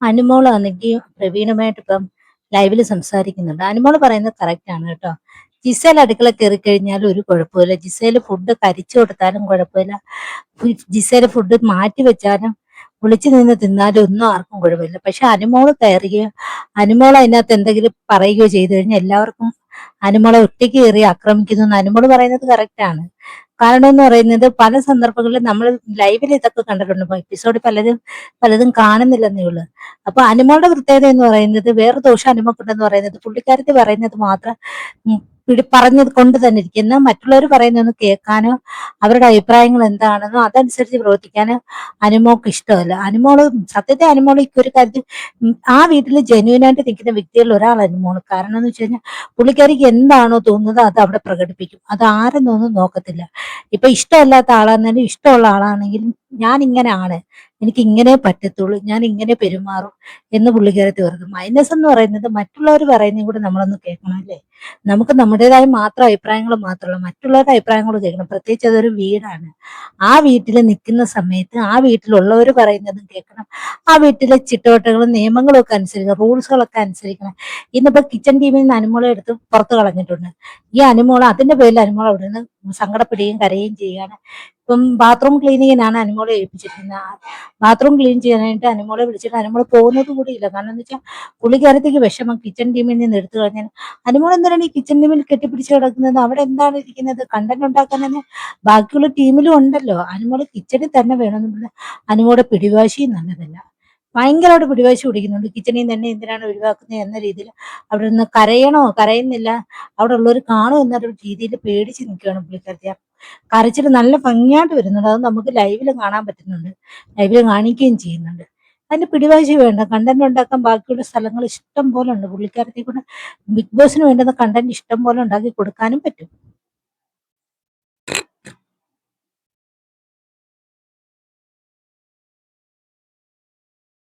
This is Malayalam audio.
അനുമോളാണെങ്കി പ്രവീണുമായിട്ട് ഇപ്പം ലൈവില് സംസാരിക്കുന്നുണ്ട്. അനുമോള് പറയുന്നത് കറക്റ്റ് ആണ് കേട്ടോ. ജിസേൽ അടുക്കള കയറി കഴിഞ്ഞാൽ ഒരു കുഴപ്പമില്ല. ജിസേല് ഫുഡ് കരിച്ചു കൊടുത്താലും കുഴപ്പമില്ല. ജിസേല് ഫുഡ് മാറ്റി വെച്ചാലും വിളിച്ചു നിന്ന് തിന്നാലും ഒന്നും ആർക്കും കുഴപ്പമില്ല. പക്ഷെ അനുമോള് കയറുകയോ അനുമോൾ അതിനകത്ത് എന്തെങ്കിലും പറയുകയോ ചെയ്തു കഴിഞ്ഞാൽ എല്ലാവർക്കും അനുമോളെ ഒറ്റയ്ക്ക് കയറി ആക്രമിക്കുന്നു എന്ന് അനുമോള് പറയുന്നത് കറക്റ്റ് ആണ്. കാരണം എന്ന് പറയുന്നത് പല സന്ദർഭങ്ങളിലും നമ്മൾ ലൈവിൽ ഇതൊക്കെ കണ്ടിട്ടുണ്ട്. എപ്പിസോഡ് പലരും പലതും കാണുന്നില്ലെന്നേ ഉള്ളൂ. അപ്പൊ അനുമോളുടെ പ്രത്യേകത എന്ന് പറയുന്നത് വേറെ ദോഷം അനുമക്കുണ്ടെന്ന് പറയുന്നത് പുള്ളിക്കാരത്തി പറയുന്നത് മാത്രം പറഞ്ഞത് കൊണ്ട് തന്നെ ഇരിക്കും. എന്നാൽ മറ്റുള്ളവർ പറയുന്നതൊന്ന് കേൾക്കാനോ അവരുടെ അഭിപ്രായങ്ങൾ എന്താണെന്നോ അതനുസരിച്ച് പ്രവർത്തിക്കാനോ അനുമോൾക്ക് ഇഷ്ടമല്ല. അനുമോള് സത്യത്തെ അനുമോള് ഒരു കാര്യത്തിൽ ആ വീട്ടിൽ ജെന്യൂനായിട്ട് നിൽക്കുന്ന വ്യക്തികളിൽ ഒരാൾ അനുമോള്. കാരണം എന്ന് വെച്ച് കഴിഞ്ഞാൽ പുള്ളിക്കാരിക്ക് എന്താണോ തോന്നുന്നത് അത് അവിടെ പ്രകടിപ്പിക്കും. അത് ആരെന്നൊന്നും നോക്കത്തില്ല. ഇപ്പൊ ഇഷ്ടമല്ലാത്ത ആളാണെങ്കിലും ഇഷ്ടമുള്ള ആളാണെങ്കിലും ഞാൻ ഇങ്ങനെ ആണ്, എനിക്ക് ഇങ്ങനെ പറ്റത്തുള്ളൂ, ഞാൻ ഇങ്ങനെ പെരുമാറും എന്ന് പുള്ളിക്കാരത്തി പറഞ്ഞു. മൈനസ് എന്ന് പറയുന്നത് മറ്റുള്ളവർ പറയുന്നതും കൂടെ നമ്മളൊന്ന് കേൾക്കണം അല്ലേ. നമുക്ക് നമ്മുടേതായ മാത്രം അഭിപ്രായങ്ങൾ മാത്രമല്ല മറ്റുള്ളവരുടെ അഭിപ്രായങ്ങൾ കേൾക്കണം. പ്രത്യേകിച്ച് അതൊരു വീടാണ്. ആ വീട്ടിൽ നിൽക്കുന്ന സമയത്ത് ആ വീട്ടിലുള്ളവർ പറയുന്നതും കേൾക്കണം. ആ വീട്ടിലെ ചിട്ടവട്ടങ്ങളും നിയമങ്ങളും ഒക്കെ അനുസരിക്കണം, റൂൾസുകളൊക്കെ അനുസരിക്കണം. ഇന്നിപ്പോ കിച്ചൺ ടീമിൽ നിന്ന് അനുമോളെ എടുത്ത് പുറത്ത് കളഞ്ഞിട്ടുണ്ട്. ഈ അനുമോള് അതിന്റെ പേരിൽ അനുമോൾ അവിടെ നിന്ന് സങ്കടപ്പെടുകയും കരയുകയും ചെയ്യുകയാണ്. ഇപ്പം ബാത്റൂം ക്ലീനിങ്ങിനാണ് അനുമോളെ ഏൽപ്പിച്ചിരിക്കുന്നത്. ബാത്റൂം ക്ലീൻ ചെയ്യാനായിട്ട് അനുമോളെ വിളിച്ചിട്ട് അനുമോള് പോകുന്നത് കൂടിയില്ല. കാരണം എന്ന് വെച്ചാൽ പുള്ളിക്കാരത്തേക്ക് വിഷമം കിച്ചൺ ടീമിൽ നിന്ന് എടുത്തു കഴിഞ്ഞാൽ അനുമോൾ എന്തിനാണ് ഈ കിച്ചൺ ടീമിൽ കെട്ടിപ്പിടിച്ച് കിടക്കുന്നത്? അവിടെ എന്താണ് ഇരിക്കുന്നത്? കണ്ടന്റ് ഉണ്ടാക്കാൻ തന്നെ ബാക്കിയുള്ള ടീമിലും ഉണ്ടല്ലോ. അനുമോള് കിച്ചണിൽ തന്നെ വേണമെന്ന് പറഞ്ഞാൽ അനുമോളുടെ പിടിവാശിയും നല്ലതല്ല. ഭയങ്കരമായിട്ട് പിടിവാശി പിടിക്കുന്നുണ്ട്. കിച്ചണിൽ നിന്ന് തന്നെ എന്തിനാണ് ഒഴിവാക്കുന്നത് എന്ന രീതിയിൽ അവിടെ നിന്ന് കരയണോ കരയുന്നില്ല, അവിടെ ഉള്ളവർ കാണുമോ എന്നൊരു രീതിയിൽ പേടിച്ച് നിൽക്കുകയാണ് പുള്ളിക്കാരത്തി. കരച്ചിൽ നല്ല ഭംഗിയായിട്ട് വരുന്നുണ്ട്. അത് നമുക്ക് ലൈവിൽ കാണാൻ പറ്റുന്നുണ്ട്, ലൈവിൽ കാണിക്കുകയും ചെയ്യുന്നുണ്ട്. അതിന്റെ പിടിവാശി വേണ്ട. കണ്ടന്റ് ഉണ്ടാക്കാൻ ബാക്കിയുള്ള സ്ഥലങ്ങൾ ഇഷ്ടം പോലെ ഉണ്ട്. പുള്ളിക്കാരത്തെ കൊണ്ട് ബിഗ് ബോസിന് വേണ്ടുന്ന കണ്ടന്റ് ഇഷ്ടം പോലെ ഉണ്ടാക്കി കൊടുക്കാനും പറ്റും.